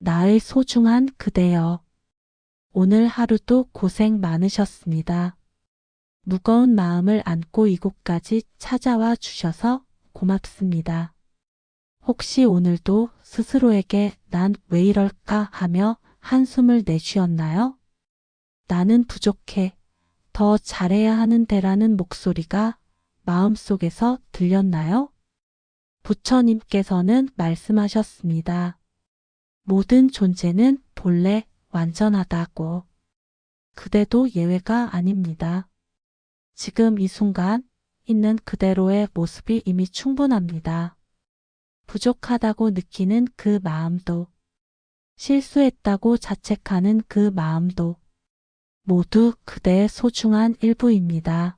나의 소중한 그대여. 오늘 하루도 고생 많으셨습니다. 무거운 마음을 안고 이곳까지 찾아와 주셔서 고맙습니다. 혹시 오늘도 스스로에게 난 왜 이럴까 하며 한숨을 내쉬었나요? 나는 부족해. 더 잘해야 하는데라는 목소리가 마음속에서 들렸나요? 부처님께서는 말씀하셨습니다. 모든 존재는 본래 완전하다고. 그대도 예외가 아닙니다. 지금 이 순간 있는 그대로의 모습이 이미 충분합니다. 부족하다고 느끼는 그 마음도, 실수했다고 자책하는 그 마음도 모두 그대의 소중한 일부입니다.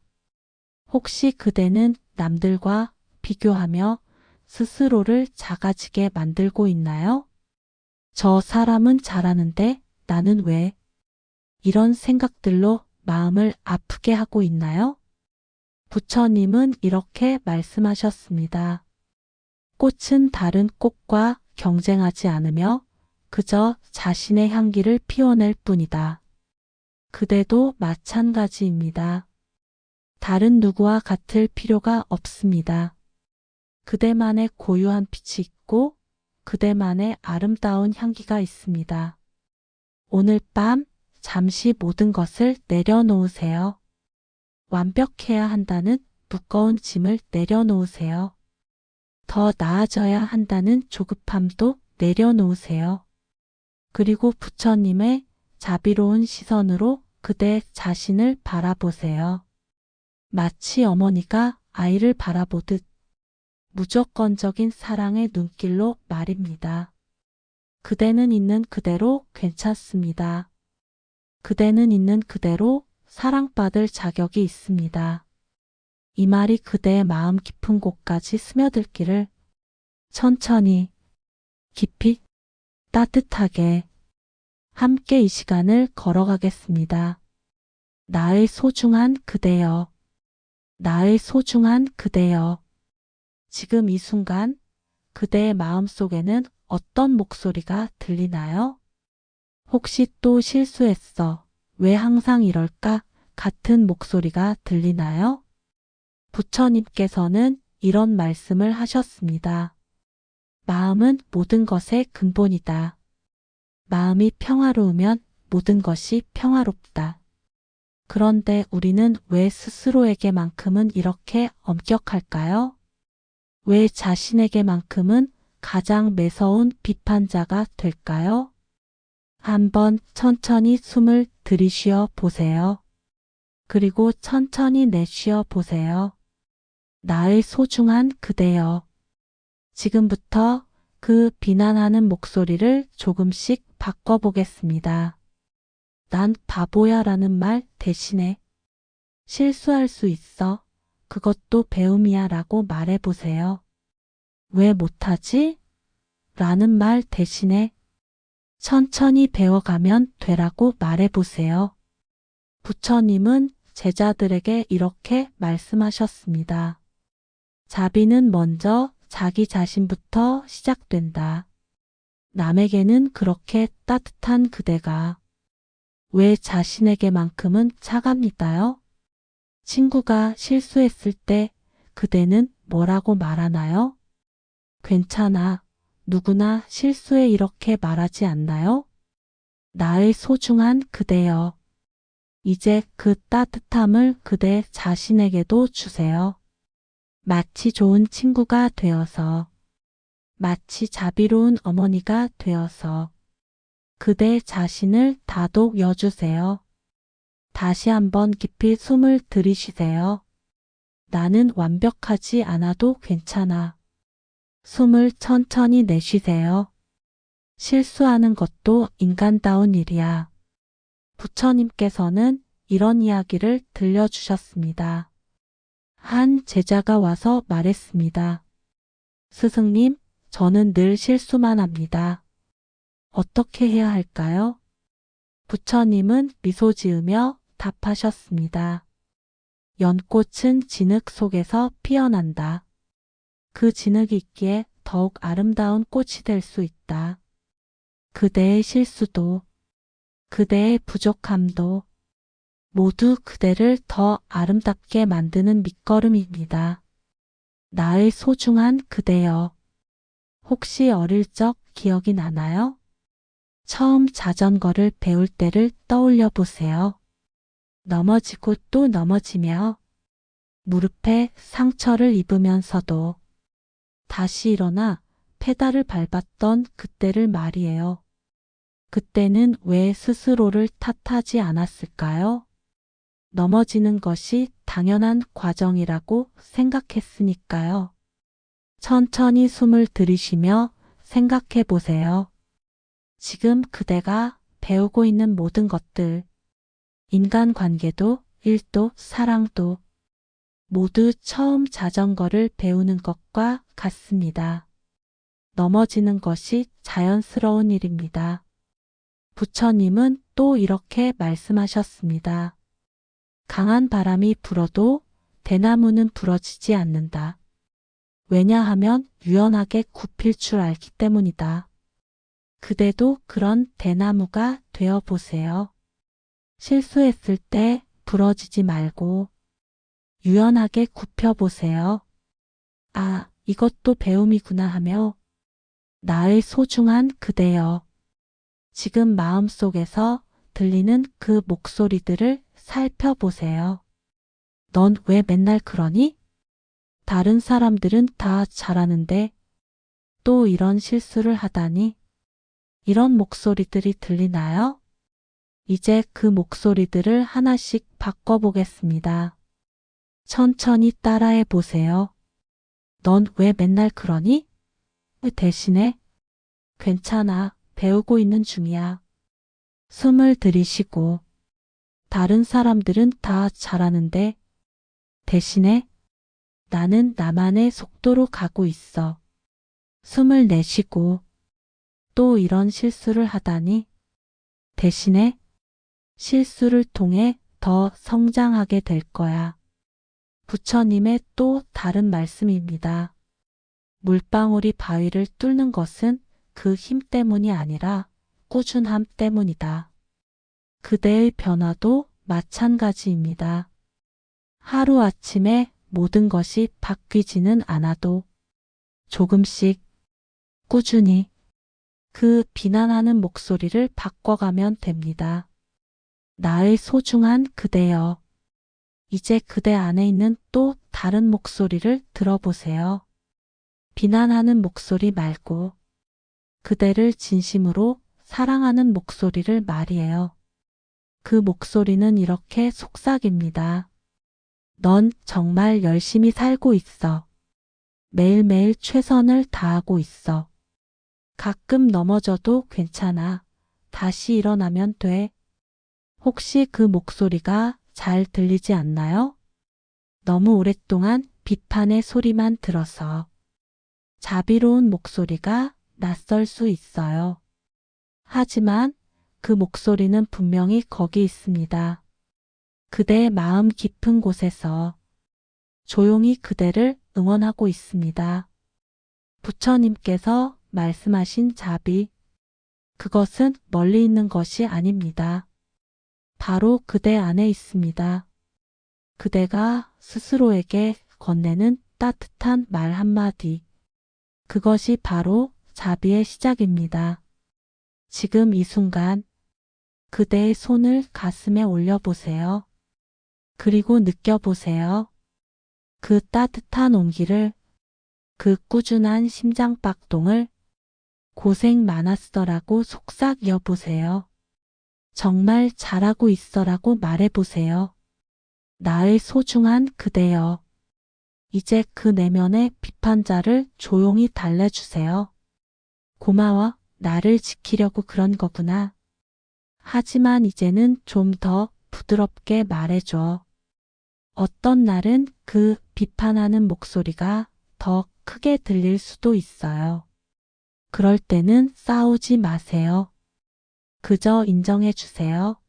혹시 그대는 남들과 비교하며 스스로를 작아지게 만들고 있나요? 저 사람은 잘하는데 나는 왜? 이런 생각들로 마음을 아프게 하고 있나요? 부처님은 이렇게 말씀하셨습니다. 꽃은 다른 꽃과 경쟁하지 않으며 그저 자신의 향기를 피워낼 뿐이다. 그대도 마찬가지입니다. 다른 누구와 같을 필요가 없습니다. 그대만의 고유한 빛이 있고 그대만의 아름다운 향기가 있습니다. 오늘 밤 잠시 모든 것을 내려놓으세요. 완벽해야 한다는 무거운 짐을 내려놓으세요. 더 나아져야 한다는 조급함도 내려놓으세요. 그리고 부처님의 자비로운 시선으로 그대 자신을 바라보세요. 마치 어머니가 아이를 바라보듯 무조건적인 사랑의 눈길로 말입니다. 그대는 있는 그대로 괜찮습니다. 그대는 있는 그대로 사랑받을 자격이 있습니다. 이 말이 그대의 마음 깊은 곳까지 스며들기를 천천히, 깊이, 따뜻하게 함께 이 시간을 걸어가겠습니다. 나의 소중한 그대여. 나의 소중한 그대여. 지금 이 순간 그대의 마음 속에는 어떤 목소리가 들리나요? 혹시 또 실수했어. 왜 항상 이럴까? 같은 목소리가 들리나요? 부처님께서는 이런 말씀을 하셨습니다. 마음은 모든 것의 근본이다. 마음이 평화로우면 모든 것이 평화롭다. 그런데 우리는 왜 스스로에게만큼은 이렇게 엄격할까요? 왜 자신에게만큼은 가장 매서운 비판자가 될까요? 한번 천천히 숨을 들이쉬어 보세요. 그리고 천천히 내쉬어 보세요. 나의 소중한 그대여. 지금부터 그 비난하는 목소리를 조금씩 바꿔보겠습니다. 난 바보야 라는 말 대신에 실수할 수 있어. 그것도 배움이야 라고 말해보세요. 왜 못하지? 라는 말 대신에 천천히 배워가면 되라고 말해보세요. 부처님은 제자들에게 이렇게 말씀하셨습니다. 자비는 먼저 자기 자신부터 시작된다. 남에게는 그렇게 따뜻한 그대가 왜 자신에게만큼은 차갑니까요? 친구가 실수했을 때 그대는 뭐라고 말하나요? 괜찮아. 누구나 실수해 이렇게 말하지 않나요? 나의 소중한 그대여. 이제 그 따뜻함을 그대 자신에게도 주세요. 마치 좋은 친구가 되어서, 마치 자비로운 어머니가 되어서 그대 자신을 다독여주세요. 다시 한번 깊이 숨을 들이쉬세요. 나는 완벽하지 않아도 괜찮아. 숨을 천천히 내쉬세요. 실수하는 것도 인간다운 일이야. 부처님께서는 이런 이야기를 들려주셨습니다. 한 제자가 와서 말했습니다. 스승님, 저는 늘 실수만 합니다. 어떻게 해야 할까요? 부처님은 미소 지으며 답하셨습니다. 연꽃은 진흙 속에서 피어난다. 그 진흙이 있기에 더욱 아름다운 꽃이 될 수 있다. 그대의 실수도, 그대의 부족함도 모두 그대를 더 아름답게 만드는 밑거름입니다. 나의 소중한 그대여. 혹시 어릴 적 기억이 나나요? 처음 자전거를 배울 때를 떠올려 보세요. 넘어지고 또 넘어지며 무릎에 상처를 입으면서도 다시 일어나 페달을 밟았던 그때를 말이에요. 그때는 왜 스스로를 탓하지 않았을까요? 넘어지는 것이 당연한 과정이라고 생각했으니까요. 천천히 숨을 들이쉬며 생각해 보세요. 지금 그대가 배우고 있는 모든 것들, 인간관계도, 일도, 사랑도 모두 처음 자전거를 배우는 것과 같습니다. 넘어지는 것이 자연스러운 일입니다. 부처님은 또 이렇게 말씀하셨습니다. 강한 바람이 불어도 대나무는 부러지지 않는다. 왜냐하면 유연하게 굽힐 줄 알기 때문이다. 그대도 그런 대나무가 되어 보세요. 실수했을 때 부러지지 말고 유연하게 굽혀 보세요. 아, 이것도 배움이구나 하며 나의 소중한 그대여. 지금 마음속에서 들리는 그 목소리들을 살펴보세요. 넌 왜 맨날 그러니? 다른 사람들은 다 잘하는데 또 이런 실수를 하다니? 이런 목소리들이 들리나요? 이제 그 목소리들을 하나씩 바꿔보겠습니다. 천천히 따라해 보세요. 넌 왜 맨날 그러니? 대신에 괜찮아, 배우고 있는 중이야. 숨을 들이쉬고 다른 사람들은 다 잘하는데 대신에 나는 나만의 속도로 가고 있어. 숨을 내쉬고 또 이런 실수를 하다니 대신에 실수를 통해 더 성장하게 될 거야. 부처님의 또 다른 말씀입니다. 물방울이 바위를 뚫는 것은 그 힘 때문이 아니라 꾸준함 때문이다. 그대의 변화도 마찬가지입니다. 하루아침에 모든 것이 바뀌지는 않아도 조금씩 꾸준히 그 비난하는 목소리를 바꿔가면 됩니다. 나의 소중한 그대여. 이제 그대 안에 있는 또 다른 목소리를 들어보세요. 비난하는 목소리 말고 그대를 진심으로 사랑하는 목소리를 말이에요. 그 목소리는 이렇게 속삭입니다. 넌 정말 열심히 살고 있어. 매일매일 최선을 다하고 있어. 가끔 넘어져도 괜찮아. 다시 일어나면 돼. 혹시 그 목소리가 잘 들리지 않나요? 너무 오랫동안 비판의 소리만 들어서 자비로운 목소리가 낯설 수 있어요. 하지만 그 목소리는 분명히 거기 있습니다. 그대의 마음 깊은 곳에서 조용히 그대를 응원하고 있습니다. 부처님께서 말씀하신 자비, 그것은 멀리 있는 것이 아닙니다. 바로 그대 안에 있습니다. 그대가 스스로에게 건네는 따뜻한 말 한마디, 그것이 바로 자비의 시작입니다. 지금 이 순간 그대의 손을 가슴에 올려보세요. 그리고 느껴보세요. 그 따뜻한 온기를, 그 꾸준한 심장박동을 고생 많았어라고 속삭여 보세요. 정말 잘하고 있어라고 말해보세요. 나의 소중한 그대여. 이제 그 내면의 비판자를 조용히 달래주세요. 고마워, 나를 지키려고 그런 거구나. 하지만 이제는 좀 더 부드럽게 말해줘. 어떤 날은 그 비판하는 목소리가 더 크게 들릴 수도 있어요. 그럴 때는 싸우지 마세요. 그저 인정해 주세요.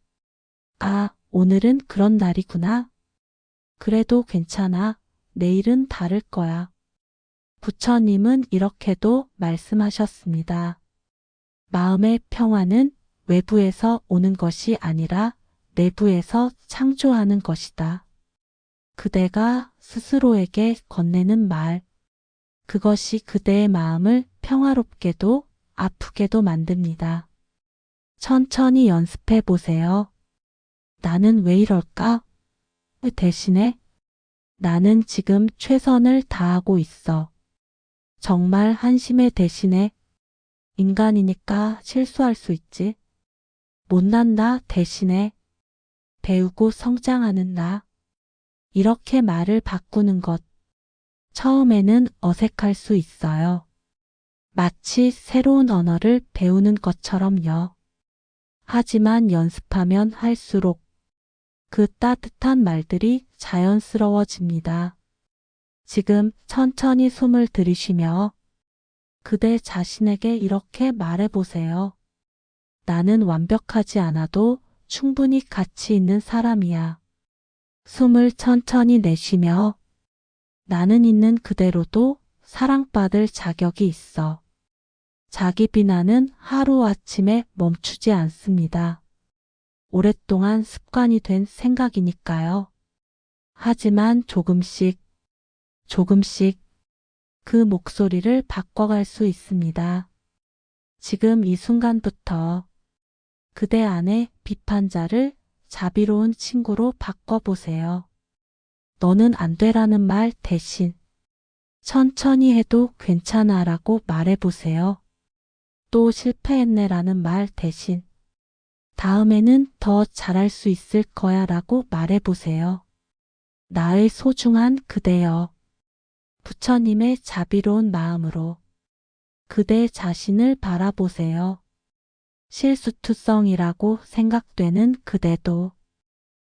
아, 오늘은 그런 날이구나. 그래도 괜찮아. 내일은 다를 거야. 부처님은 이렇게도 말씀하셨습니다. 마음의 평화는 외부에서 오는 것이 아니라 내부에서 창조하는 것이다. 그대가 스스로에게 건네는 말, 그것이 그대의 마음을 평화롭게도 아프게도 만듭니다. 천천히 연습해 보세요. 나는 왜 이럴까? 대신에 나는 지금 최선을 다하고 있어. 정말 한심해 대신에 인간이니까 실수할 수 있지. 못난 나 대신에 배우고 성장하는 나. 이렇게 말을 바꾸는 것. 처음에는 어색할 수 있어요. 마치 새로운 언어를 배우는 것처럼요. 하지만 연습하면 할수록 그 따뜻한 말들이 자연스러워집니다. 지금 천천히 숨을 들이쉬며 그대 자신에게 이렇게 말해보세요. 나는 완벽하지 않아도 충분히 가치 있는 사람이야. 숨을 천천히 내쉬며 나는 있는 그대로도 사랑받을 자격이 있어. 자기 비난은 하루아침에 멈추지 않습니다. 오랫동안 습관이 된 생각이니까요. 하지만 조금씩 그 목소리를 바꿔갈 수 있습니다. 지금 이 순간부터 그대 안에 비판자를 자비로운 친구로 바꿔보세요. 너는 안 되라는 말 대신 천천히 해도 괜찮아 라고 말해보세요. 또 실패했네 라는 말 대신 다음에는 더 잘할 수 있을 거야 라고 말해보세요. 나의 소중한 그대여. 부처님의 자비로운 마음으로 그대 자신을 바라보세요. 실수투성이라고 생각되는 그대도,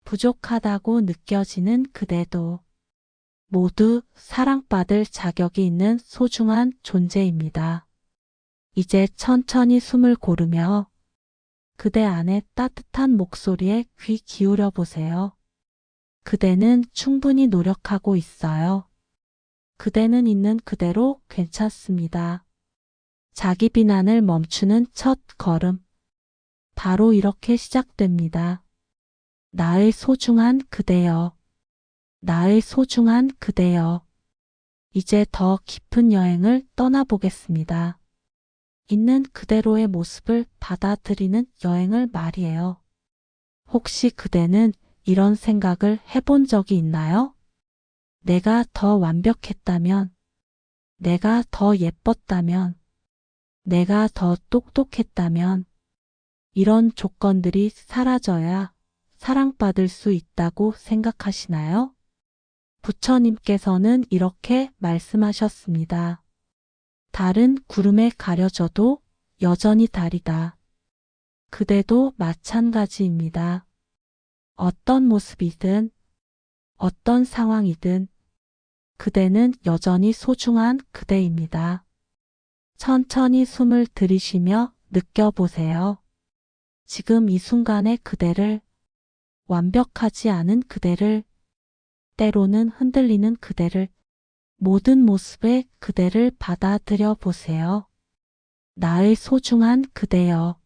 부족하다고 느껴지는 그대도 모두 사랑받을 자격이 있는 소중한 존재입니다. 이제 천천히 숨을 고르며 그대 안의 따뜻한 목소리에 귀 기울여 보세요. 그대는 충분히 노력하고 있어요. 그대는 있는 그대로 괜찮습니다. 자기 비난을 멈추는 첫 걸음. 바로 이렇게 시작됩니다. 나의 소중한 그대여. 나의 소중한 그대여. 이제 더 깊은 여행을 떠나보겠습니다. 있는 그대로의 모습을 받아들이는 여행을 말이에요. 혹시 그대는 이런 생각을 해본 적이 있나요? 내가 더 완벽했다면, 내가 더 예뻤다면, 내가 더 똑똑했다면, 이런 조건들이 사라져야 사랑받을 수 있다고 생각하시나요? 부처님께서는 이렇게 말씀하셨습니다. 달은 구름에 가려져도 여전히 달이다. 그대도 마찬가지입니다. 어떤 모습이든 어떤 상황이든 그대는 여전히 소중한 그대입니다. 천천히 숨을 들이쉬며 느껴보세요. 지금 이 순간의 그대를, 완벽하지 않은 그대를, 때로는 흔들리는 그대를, 모든 모습의 그대를 받아들여 보세요. 나의 소중한 그대여.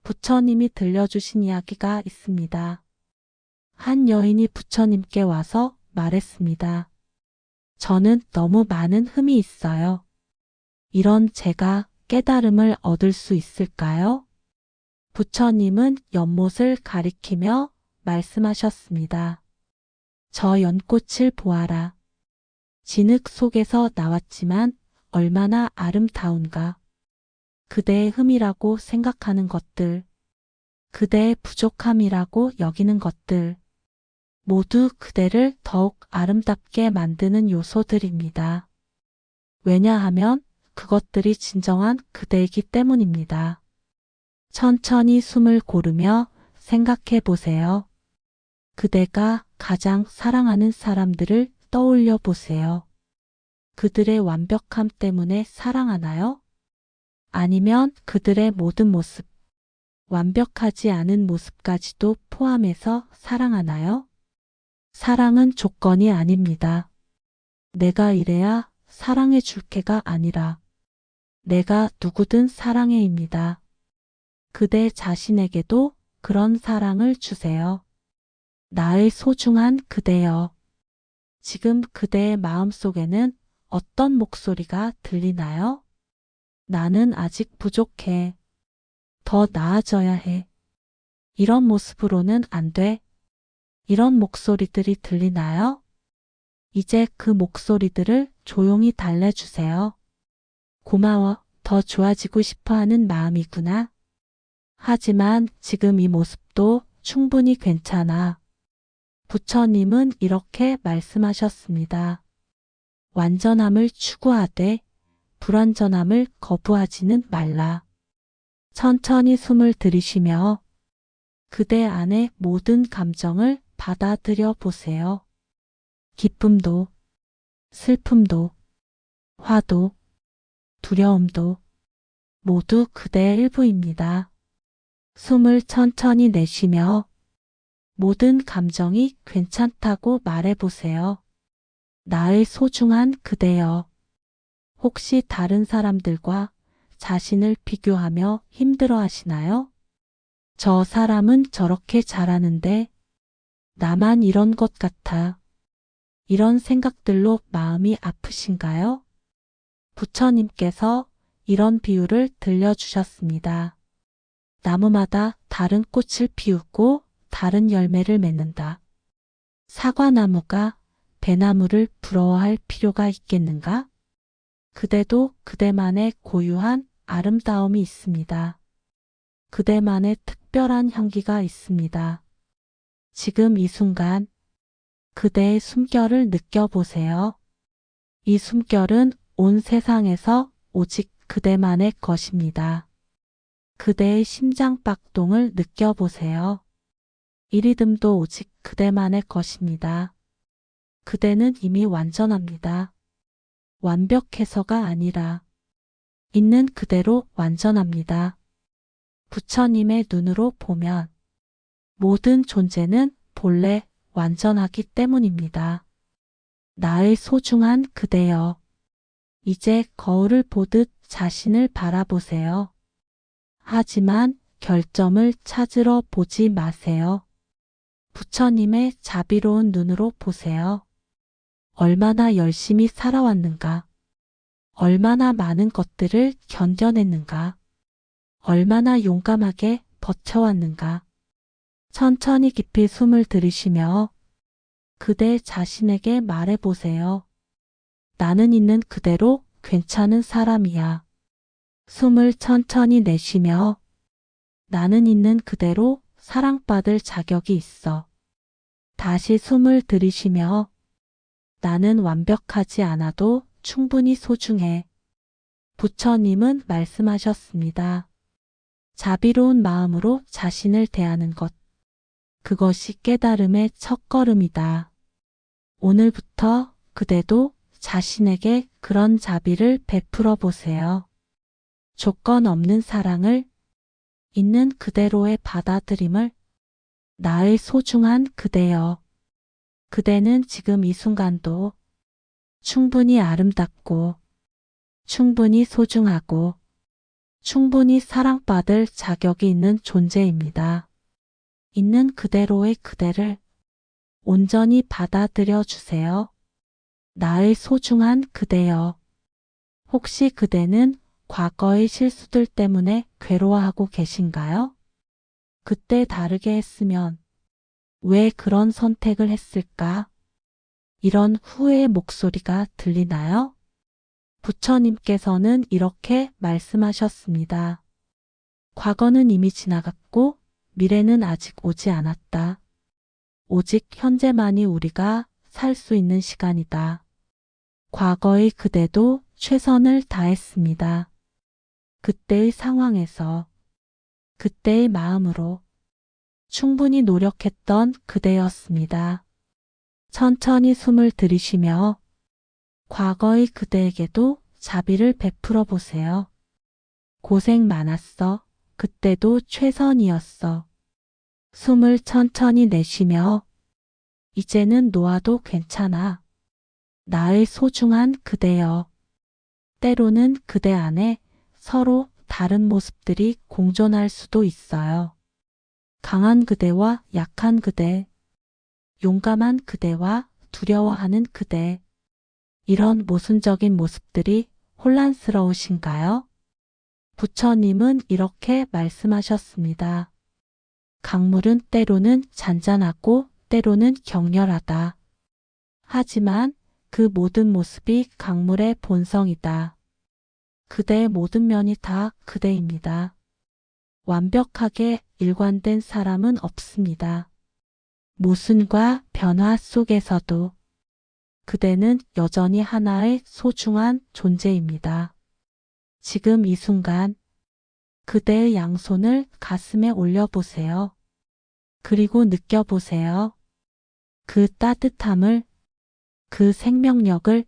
부처님이 들려주신 이야기가 있습니다. 한 여인이 부처님께 와서 말했습니다. 저는 너무 많은 흠이 있어요. 이런 제가 깨달음을 얻을 수 있을까요? 부처님은 연못을 가리키며 말씀하셨습니다. 저 연꽃을 보아라. 진흙 속에서 나왔지만 얼마나 아름다운가. 그대의 흠이라고 생각하는 것들, 그대의 부족함이라고 여기는 것들, 모두 그대를 더욱 아름답게 만드는 요소들입니다. 왜냐하면 그것들이 진정한 그대이기 때문입니다. 천천히 숨을 고르며 생각해 보세요. 그대가 가장 사랑하는 사람들을 떠올려 보세요. 그들의 완벽함 때문에 사랑하나요? 아니면 그들의 모든 모습, 완벽하지 않은 모습까지도 포함해서 사랑하나요? 사랑은 조건이 아닙니다. 내가 이래야 사랑해 줄게가 아니라 내가 누구든 사랑해입니다. 그대 자신에게도 그런 사랑을 주세요. 나의 소중한 그대여. 지금 그대의 마음속에는 어떤 목소리가 들리나요? 나는 아직 부족해. 더 나아져야 해. 이런 모습으로는 안 돼. 이런 목소리들이 들리나요? 이제 그 목소리들을 조용히 달래주세요. 고마워. 더 좋아지고 싶어 하는 마음이구나. 하지만 지금 이 모습도 충분히 괜찮아. 부처님은 이렇게 말씀하셨습니다. 완전함을 추구하되 불완전함을 거부하지는 말라. 천천히 숨을 들이쉬며 그대 안의 모든 감정을 받아들여 보세요. 기쁨도, 슬픔도, 화도, 두려움도 모두 그대의 일부입니다. 숨을 천천히 내쉬며 모든 감정이 괜찮다고 말해보세요. 나의 소중한 그대여. 혹시 다른 사람들과 자신을 비교하며 힘들어 하시나요? 저 사람은 저렇게 잘하는데 나만 이런 것 같아. 이런 생각들로 마음이 아프신가요? 부처님께서 이런 비유를 들려주셨습니다. 나무마다 다른 꽃을 피우고 다른 열매를 맺는다. 사과나무가 배나무를 부러워할 필요가 있겠는가? 그대도 그대만의 고유한 아름다움이 있습니다. 그대만의 특별한 향기가 있습니다. 지금 이 순간 그대의 숨결을 느껴보세요. 이 숨결은 온 세상에서 오직 그대만의 것입니다. 그대의 심장박동을 느껴보세요. 이 리듬도 오직 그대만의 것입니다. 그대는 이미 완전합니다. 완벽해서가 아니라 있는 그대로 완전합니다. 부처님의 눈으로 보면 모든 존재는 본래 완전하기 때문입니다. 나의 소중한 그대여. 이제 거울을 보듯 자신을 바라보세요. 하지만 결점을 찾으러 보지 마세요. 부처님의 자비로운 눈으로 보세요. 얼마나 열심히 살아왔는가? 얼마나 많은 것들을 견뎌냈는가? 얼마나 용감하게 버텨왔는가? 천천히 깊이 숨을 들이쉬며 그대 자신에게 말해보세요. 나는 있는 그대로 괜찮은 사람이야. 숨을 천천히 내쉬며 나는 있는 그대로 사랑받을 자격이 있어. 다시 숨을 들이쉬며 나는 완벽하지 않아도 충분히 소중해. 부처님은 말씀하셨습니다. 자비로운 마음으로 자신을 대하는 것. 그것이 깨달음의 첫걸음이다. 오늘부터 그대도 자신에게 그런 자비를 베풀어 보세요. 조건 없는 사랑을, 있는 그대로의 받아들임을, 나의 소중한 그대여. 그대는 지금 이 순간도 충분히 아름답고, 충분히 소중하고, 충분히 사랑받을 자격이 있는 존재입니다. 있는 그대로의 그대를 온전히 받아들여 주세요. 나의 소중한 그대여. 혹시 그대는 과거의 실수들 때문에 괴로워하고 계신가요? 그때 다르게 했으면 왜 그런 선택을 했을까? 이런 후회의 목소리가 들리나요? 부처님께서는 이렇게 말씀하셨습니다. 과거는 이미 지나갔고 미래는 아직 오지 않았다. 오직 현재만이 우리가 살 수 있는 시간이다. 과거의 그대도 최선을 다했습니다. 그때의 상황에서, 그때의 마음으로 충분히 노력했던 그대였습니다. 천천히 숨을 들이쉬며 과거의 그대에게도 자비를 베풀어 보세요. 고생 많았어. 그때도 최선이었어. 숨을 천천히 내쉬며 이제는 놓아도 괜찮아. 나의 소중한 그대여. 때로는 그대 안에 서로 다른 모습들이 공존할 수도 있어요. 강한 그대와 약한 그대, 용감한 그대와 두려워하는 그대, 이런 모순적인 모습들이 혼란스러우신가요? 부처님은 이렇게 말씀하셨습니다. 강물은 때로는 잔잔하고 때로는 격렬하다. 하지만 그 모든 모습이 강물의 본성이다. 그대의 모든 면이 다 그대입니다. 완벽하게 일관된 사람은 없습니다. 모순과 변화 속에서도 그대는 여전히 하나의 소중한 존재입니다. 지금 이 순간 그대의 양손을 가슴에 올려보세요. 그리고 느껴보세요. 그 따뜻함을, 그 생명력을,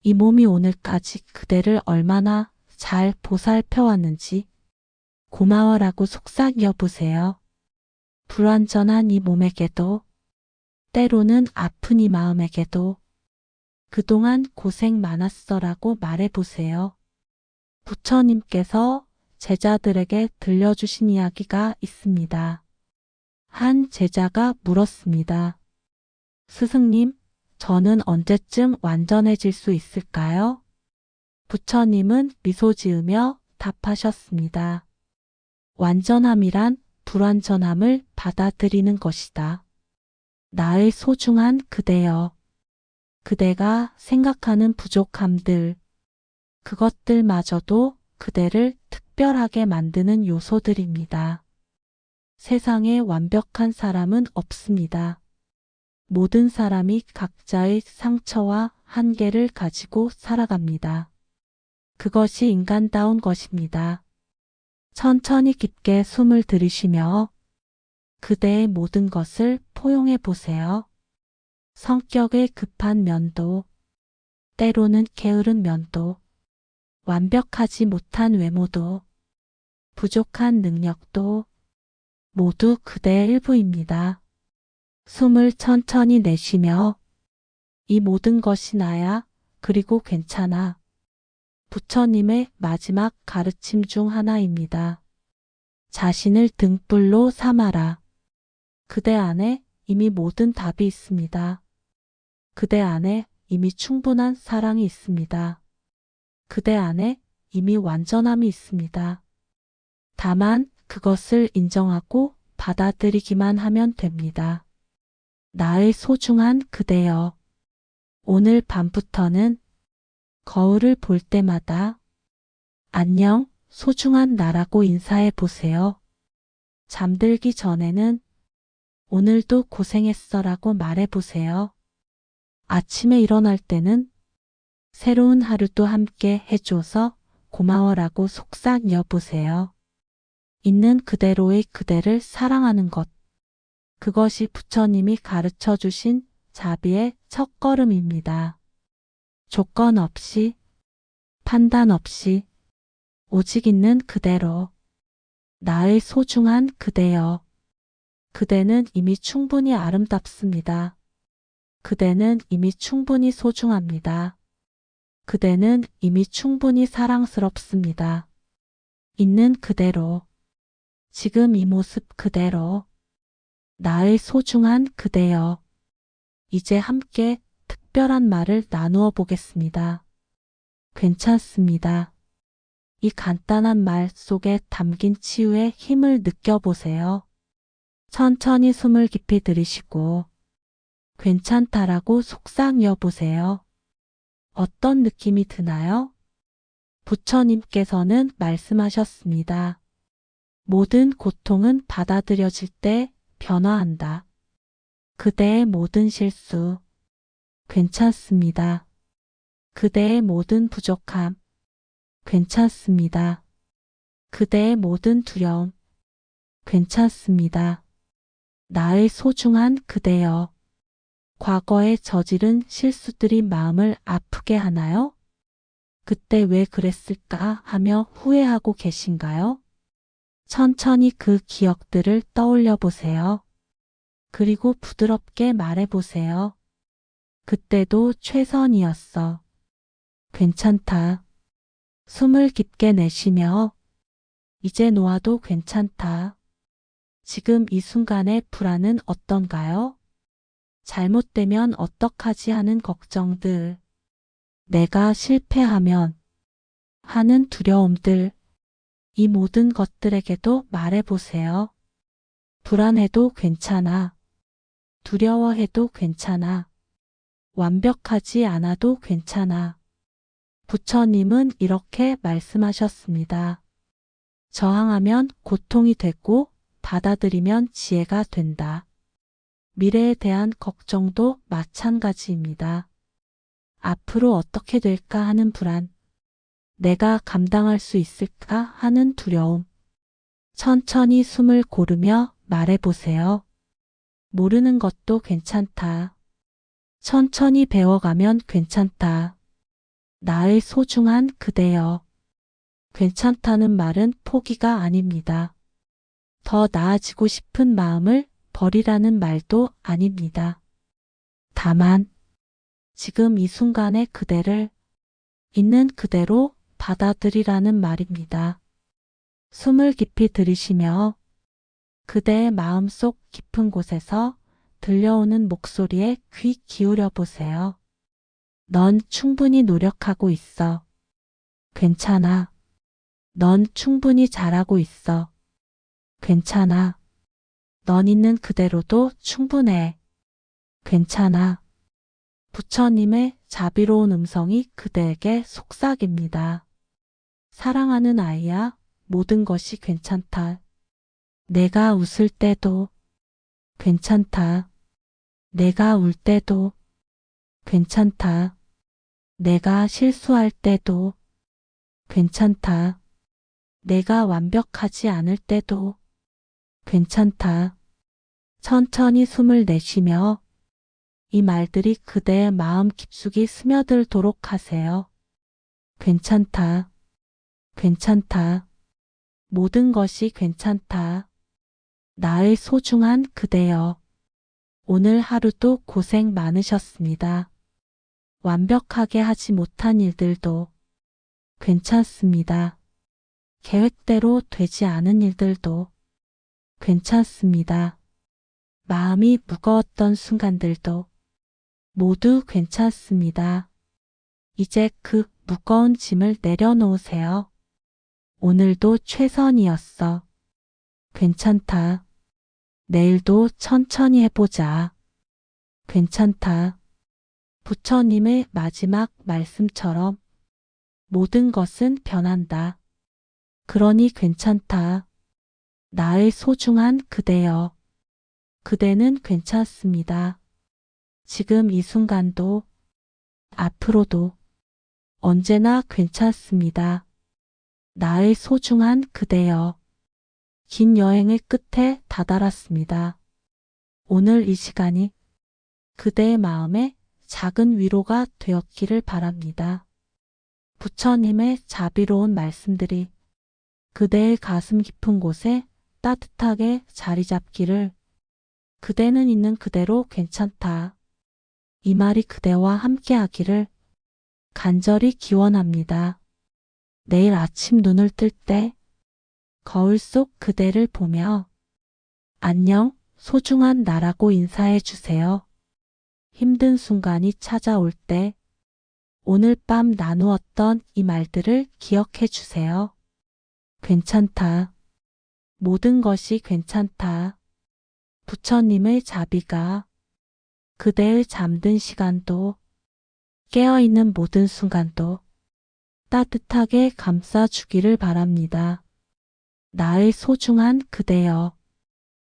이 몸이 오늘까지 그대를 얼마나 잘 보살펴왔는지 고마워라고 속삭여 보세요. 불완전한 이 몸에게도, 때로는 아픈 이 마음에게도 그동안 고생 많았어라고 말해보세요. 부처님께서 제자들에게 들려주신 이야기가 있습니다. 한 제자가 물었습니다. 스승님, 저는 언제쯤 완전해질 수 있을까요? 부처님은 미소 지으며 답하셨습니다. 완전함이란 불완전함을 받아들이는 것이다. 나의 소중한 그대여. 그대가 생각하는 부족함들, 그것들마저도 그대를 특별하게 만드는 요소들입니다. 세상에 완벽한 사람은 없습니다. 모든 사람이 각자의 상처와 한계를 가지고 살아갑니다. 그것이 인간다운 것입니다. 천천히 깊게 숨을 들이쉬며 그대의 모든 것을 포용해 보세요. 성격의 급한 면도, 때로는 게으른 면도, 완벽하지 못한 외모도, 부족한 능력도 모두 그대의 일부입니다. 숨을 천천히 내쉬며 이 모든 것이 나야, 그리고 괜찮아. 부처님의 마지막 가르침 중 하나입니다. 자신을 등불로 삼아라. 그대 안에 이미 모든 답이 있습니다. 그대 안에 이미 충분한 사랑이 있습니다. 그대 안에 이미 완전함이 있습니다. 다만 그것을 인정하고 받아들이기만 하면 됩니다. 나의 소중한 그대여. 오늘 밤부터는 거울을 볼 때마다 안녕, 소중한 나라고 인사해 보세요. 잠들기 전에는 오늘도 고생했어라고 말해 보세요. 아침에 일어날 때는 새로운 하루도 함께 해줘서 고마워라고 속삭여 보세요. 있는 그대로의 그대를 사랑하는 것. 그것이 부처님이 가르쳐 주신 자비의 첫걸음입니다. 조건 없이, 판단 없이, 오직 있는 그대로. 나의 소중한 그대여. 그대는 이미 충분히 아름답습니다. 그대는 이미 충분히 소중합니다. 그대는 이미 충분히 사랑스럽습니다. 있는 그대로. 지금 이 모습 그대로. 나의 소중한 그대여. 이제 함께 특별한 말을 나누어 보겠습니다. 괜찮습니다. 이 간단한 말 속에 담긴 치유의 힘을 느껴보세요. 천천히 숨을 깊이 들이쉬고 괜찮다라고 속삭여 보세요. 어떤 느낌이 드나요? 부처님께서는 말씀하셨습니다. 모든 고통은 받아들여질 때 변화한다. 그대의 모든 실수, 괜찮습니다. 그대의 모든 부족함, 괜찮습니다. 그대의 모든 두려움, 괜찮습니다. 나의 소중한 그대여. 과거에 저지른 실수들이 마음을 아프게 하나요? 그때 왜 그랬을까 하며 후회하고 계신가요? 천천히 그 기억들을 떠올려 보세요. 그리고 부드럽게 말해 보세요. 그때도 최선이었어. 괜찮다. 숨을 깊게 내쉬며 이제 놓아도 괜찮다. 지금 이 순간의 불안은 어떤가요? 잘못되면 어떡하지 하는 걱정들, 내가 실패하면 하는 두려움들, 이 모든 것들에게도 말해보세요. 불안해도 괜찮아. 두려워해도 괜찮아. 완벽하지 않아도 괜찮아. 부처님은 이렇게 말씀하셨습니다. 저항하면 고통이 되고 받아들이면 지혜가 된다. 미래에 대한 걱정도 마찬가지입니다. 앞으로 어떻게 될까 하는 불안, 내가 감당할 수 있을까 하는 두려움. 천천히 숨을 고르며 말해보세요. 모르는 것도 괜찮다. 천천히 배워가면 괜찮다. 나의 소중한 그대여. 괜찮다는 말은 포기가 아닙니다. 더 나아지고 싶은 마음을 버리라는 말도 아닙니다. 다만 지금 이 순간의 그대를 있는 그대로 받아들이라는 말입니다. 숨을 깊이 들이쉬며 그대의 마음속 깊은 곳에서 들려오는 목소리에 귀 기울여 보세요. 넌 충분히 노력하고 있어. 괜찮아. 넌 충분히 잘하고 있어. 괜찮아. 넌 있는 그대로도 충분해. 괜찮아. 부처님의 자비로운 음성이 그대에게 속삭입니다. 사랑하는 아이야, 모든 것이 괜찮다. 내가 웃을 때도 괜찮다. 내가 울 때도 괜찮다. 내가 실수할 때도 괜찮다. 내가 완벽하지 않을 때도 괜찮다. 천천히 숨을 내쉬며 이 말들이 그대의 마음 깊숙이 스며들도록 하세요. 괜찮다. 괜찮다. 모든 것이 괜찮다. 나의 소중한 그대여. 오늘 하루도 고생 많으셨습니다. 완벽하게 하지 못한 일들도 괜찮습니다. 계획대로 되지 않은 일들도 괜찮습니다. 마음이 무거웠던 순간들도 모두 괜찮습니다. 이제 그 무거운 짐을 내려놓으세요. 오늘도 최선이었어. 괜찮다. 내일도 천천히 해보자. 괜찮다. 부처님의 마지막 말씀처럼 모든 것은 변한다. 그러니 괜찮다. 나의 소중한 그대여. 그대는 괜찮습니다. 지금 이 순간도 앞으로도 언제나 괜찮습니다. 나의 소중한 그대여. 긴 여행의 끝에 다다랐습니다. 오늘 이 시간이 그대의 마음에 작은 위로가 되었기를 바랍니다. 부처님의 자비로운 말씀들이 그대의 가슴 깊은 곳에 따뜻하게 자리 잡기를. 그대는 있는 그대로 괜찮다. 이 말이 그대와 함께 하기를 간절히 기원합니다. 내일 아침 눈을 뜰 때 거울 속 그대를 보며 안녕, 소중한 나라고 인사해 주세요. 힘든 순간이 찾아올 때 오늘 밤 나누었던 이 말들을 기억해 주세요. 괜찮다. 모든 것이 괜찮다. 부처님의 자비가 그대의 잠든 시간도 깨어있는 모든 순간도 따뜻하게 감싸주기를 바랍니다. 나의 소중한 그대여.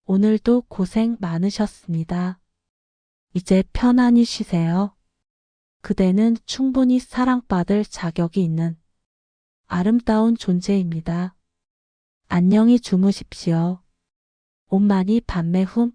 오늘도 고생 많으셨습니다. 이제 편안히 쉬세요. 그대는 충분히 사랑받을 자격이 있는 아름다운 존재입니다. 안녕히 주무십시오. 옴마니 밤메 훔